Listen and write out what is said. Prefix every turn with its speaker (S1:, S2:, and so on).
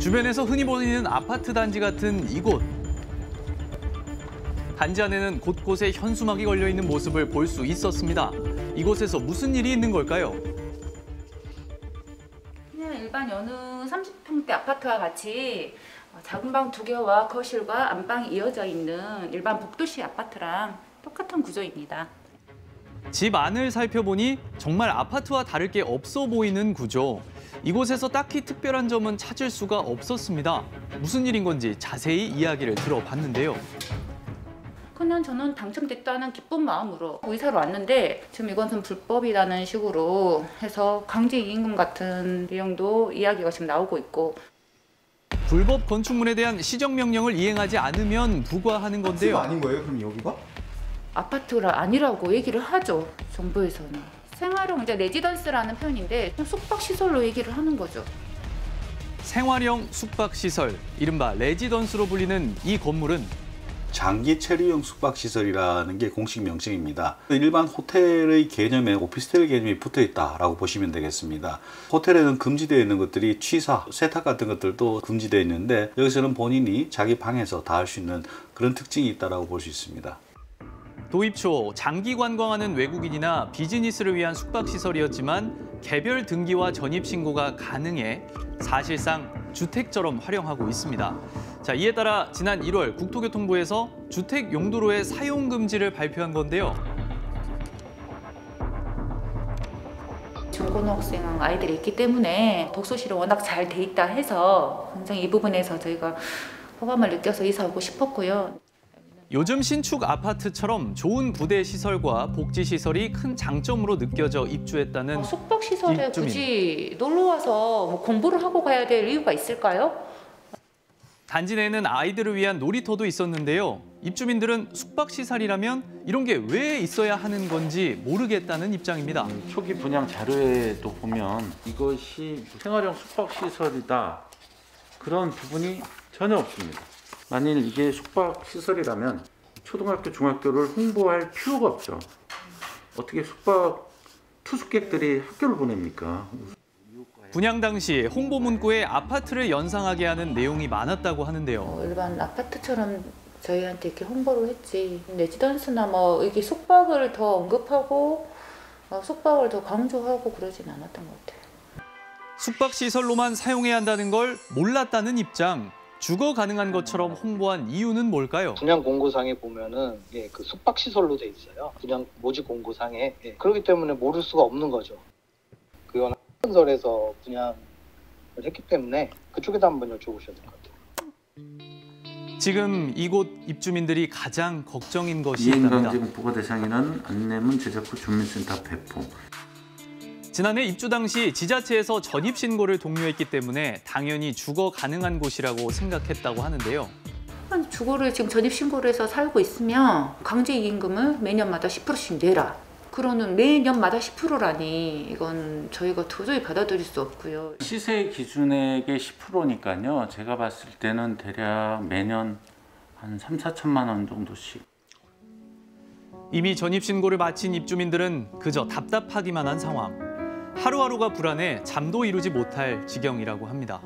S1: 주변에서 흔히 보이는 아파트 단지 같은 이곳. 단지 안에는 곳곳에 현수막이 걸려 있는 모습을 볼 수 있었습니다. 이곳에서 무슨 일이 있는 걸까요?
S2: 그냥 일반 여느 30평대 아파트와 같이 작은 방 2개와 거실과 안방이 이어져 있는 일반 복도식 아파트랑 똑같은 구조입니다.
S1: 집 안을 살펴보니 정말 아파트와 다를 게 없어 보이는 구조. 이곳에서 딱히 특별한 점은 찾을 수가 없었습니다. 무슨 일인 건지 자세히 이야기를 들어봤는데요.
S2: 그냥 저는 당첨됐다는 기쁜 마음으로 의사로 왔는데 지금 이것은 불법이라는 식으로 해서 강제이임금 같은 내용도 이야기가 지금 나오고 있고.
S1: 불법 건축물에 대한 시정명령을 이행하지 않으면 부과하는 건데요.
S3: 아닌 거예요? 그럼 여기가?
S2: 아파트가 아니라고 얘기를 하죠, 정부에서는. 생활형 이제 레지던스라는 표현인데 숙박시설로 얘기를 하는 거죠.
S1: 생활형 숙박시설, 이른바 레지던스로 불리는 이 건물은
S4: 장기 체류형 숙박시설이라는 게 공식 명칭입니다. 일반 호텔의 개념에 오피스텔 개념이 붙어 있다라고 보시면 되겠습니다. 호텔에는 금지되어 있는 것들이 취사, 세탁 같은 것들도 금지되어 있는데 여기서는 본인이 자기 방에서 다 할 수 있는 그런 특징이 있다고 볼 수 있습니다.
S1: 도입 초 장기 관광하는 외국인이나 비즈니스를 위한 숙박시설이었지만 개별 등기와 전입신고가 가능해 사실상 주택처럼 활용하고 있습니다. 자, 이에 따라 지난 1월 국토교통부에서 주택 용도로의 사용 금지를 발표한 건데요.
S2: 중고등학생 아이들이 있기 때문에 독서실이 워낙 잘 돼 있다 해서 굉장히 이 부분에서 저희가 호감을 느껴서 이사 오고 싶었고요.
S1: 요즘 신축 아파트처럼 좋은 부대 시설과 복지 시설이 큰 장점으로 느껴져 입주했다는
S2: 숙박시설에
S1: 입주민.
S2: 굳이 놀러 와서 공부를 하고 가야 될 이유가 있을까요?
S1: 단지 내에는 아이들을 위한 놀이터도 있었는데요. 입주민들은 숙박시설이라면 이런 게 왜 있어야 하는 건지 모르겠다는 입장입니다.
S5: 초기 분양 자료에도 보면 이것이 생활형 숙박시설이다. 그런 부분이 전혀 없습니다. 만일 이게 숙박시설이라면 초등학교, 중학교를 홍보할 필요가 없죠. 어떻게 숙박 투숙객들이 학교를 보냅니까?
S1: 분양 당시 홍보 문구에 아파트를 연상하게 하는 내용이 많았다고 하는데요.
S2: 일반 아파트처럼 저희한테 이렇게 홍보를 했지. 레지던스나 뭐 이게 숙박을 더 언급하고 숙박을 더 강조하고 그러진 않았던 것 같아요.
S1: 숙박시설로만 사용해야 한다는 걸 몰랐다는 입장. 주거 가능한 것처럼 홍보한 이유는 뭘까요?
S6: 분양 공고상에 보면은 그 숙박 시설로 돼 있어요. 분양 모집 공고상에. 그렇기 때문에 모를 수가 없는 거죠. 그건 한건설에서 분양을 했기 때문에 그쪽에다 한번 여쭤보셔야 될 것 같아요.
S1: 지금 이곳 입주민들이 가장 걱정인 것이
S5: 이행강제
S1: 있답니다.
S5: 공포가 대상이라는 안내문 제작 후 주민센터 배포.
S1: 지난해 입주 당시 지자체에서 전입신고를 독려했기 때문에 당연히 주거 가능한 곳이라고 생각했다고 하는데요.
S2: 주거를 지금 전입신고를 해서 살고 있으면 강제이임금을 매년마다 10%씩 내라. 그러는 매년마다 10%라니 이건 저희가 도저히 받아들일 수 없고요.
S5: 시세 기준액의 10%니까요. 제가 봤을 때는 대략 매년 한 3, 4천만 원 정도씩.
S1: 이미 전입신고를 마친 입주민들은 그저 답답하기만 한 상황. 하루하루가 불안해 잠도 이루지 못할 지경이라고 합니다.